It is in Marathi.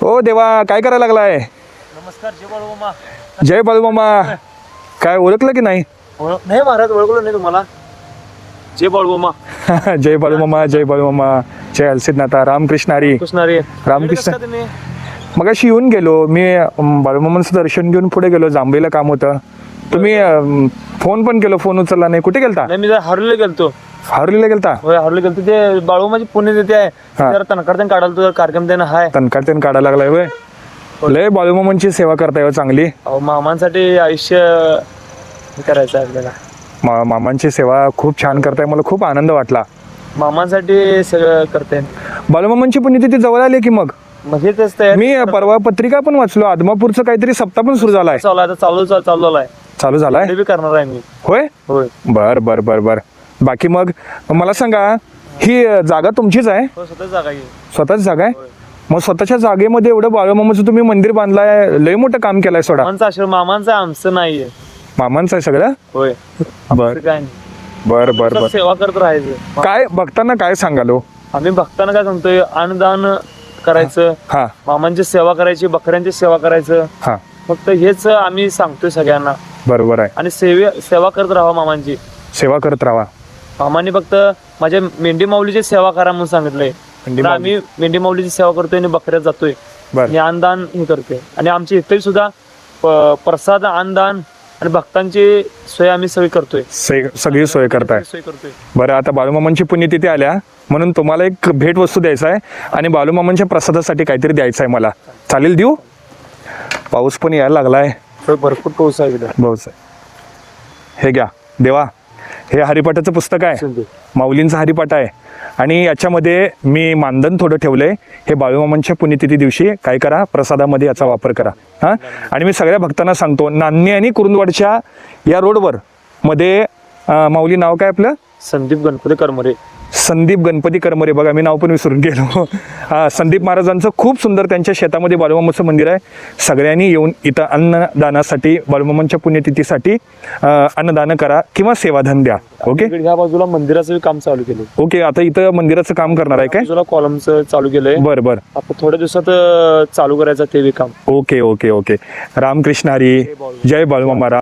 ओ देवा, काय करायला लागलाय? नमस्कार. जय बाळूमामा. जय बाळूमामा. काय ओळखलं की नाही? नाही महाराज, ओळखलं नाही तुम्हाला. जय बाळूमामा. जय बाळूमामा, जय बाळूमामा, जय अलसिद्धनाथा, रामकृष्ण हरी. कृष्णारी. रामकृष्ण. तुम्ही मग अशी येऊन गेलो मी, बाळूमामांचं दर्शन घेऊन पुढे गेलो. जांभळीला काम होतं. तुम्ही फोन पण केलो, फोन उचलला नाही. कुठे गेलता? नाही, मी जरा हरले गेलतो. हरलीला गेलता? होय, हरले गेलतो. ते बाळूमाची पुणे देते आहे, जरा तनकडते काढायला तो कार्यक्रम त्यानं हाय. तनकार्तेन काढायला लागलाय होय. लय बाळूमामांची सेवा करताय हो चांगली. अहो, मामांसाठी आयुष्य हे करायचं आहे आपल्याला. मामांची सेवा खूप छान करताय. मला खूप आनंद वाटला. मामांसाठी सगळं करते. बाळूमामांची पुण्यतिथी जवळ आली की मग म्हणजे तेच ते मी परवा पत्रिका पण वाचलो. आदमापूरचं काहीतरी सप्ताह पण सुरू झालाय. चालू आहे, आता चालू आहे. चालू झालाय ते बी करणार आहे मी. होय. होय, बर बर बर बर. बाकी मग मला सांगा, ही जागा तुमचीच आहे? हो, स्वतः जागा आहे. स्वतःच जागा आहे? होय. मग स्वतःच्या जागेमध्ये एवढं बाळूमामाचं तुम्ही मंदिर बांधलाय. लय मोठं काम केलंय सोडा. मामांचा आशीर्वाद, मामांचा आमचं नाहीये. मामांचं आहे सगळं? होय. बर काय नाही, बर बर बर. सेवा करत राहायचं. काय भक्तांना काय सांगालो? आम्ही भक्तांना काय सांगतोय, अन्नदान करायचं, हा मामांची सेवा करायची, बकऱ्यांची सेवा करायचं. हा, फक्त हेच आम्ही सांगतोय सगळ्यांना. बरोबर आहे. आणि सेवा करत राहा मामांची. सेवा करत राहा. मामांनी फक्त माझ्या मेंढी माऊलीची सेवा करा म्हणून सांगितलंय. मेंढी तर आम्ही मेंढी माऊलीची सेवा करतोय आणि बकऱ्यात जातोय बर. आणि अन्नदान हे करतोय. आणि आमची इथे सुद्धा प्रसाद, अन्नदान आणि भक्तांची सोय आम्ही सगळी करतोय. सगळी सोय करताय. सोय करतोय. बरं, आता बाळूमामांची पुण्यतिथी आल्या म्हणून तुम्हाला एक भेट वस्तू द्यायचा आहे आणि बाळूमामांच्या प्रसादासाठी काहीतरी द्यायचं आहे मला. चालेल, देऊ? पाऊस पण यायला लागलाय. भरपूर पाऊस आहे इकडे. भाऊच हे घ्या देवा. हे हरिपाठाचं पुस्तक आहे, माऊलींचा हरिपाठ आहे. आणि याच्यामध्ये मी मानधन थोडं ठेवलंय. हे बाळूमामांच्या पुण्यतिथी दिवशी काय करा, प्रसादामध्ये याचा वापर करा. हां, आणि मी सगळ्या भक्तांना सांगतो, नान्नी आणि कुरुंदवाडच्या या रोडवर मध्ये माऊली नाव काय आपलं? संदीप गणपती करमरे. संदीप गणपती करमरे. बघा, मी नाव पण विसरून गेलो. संदीप महाराजांचं खूप सुंदर त्यांच्या शेतामध्ये बाळूमामाचं मंदिर आहे. सगळ्यांनी येऊन इथं अन्नदानासाठी, बाळूमामांच्या पुण्यतिथीसाठी अन्नदान करा किंवा सेवाधन द्या. ओके. ह्या बाजूला मंदिराचं काम चालू केलं. ओके, आता इथं मंदिराचं काम करणार आहे काय? बाजूला कॉलमचं चालू केलंय. बरं बरं. आपण थोड्या दिवसात चालू करायचं ते बी काम. Okay okay okay. Ramkrishna Hari. जय बाळूमामा.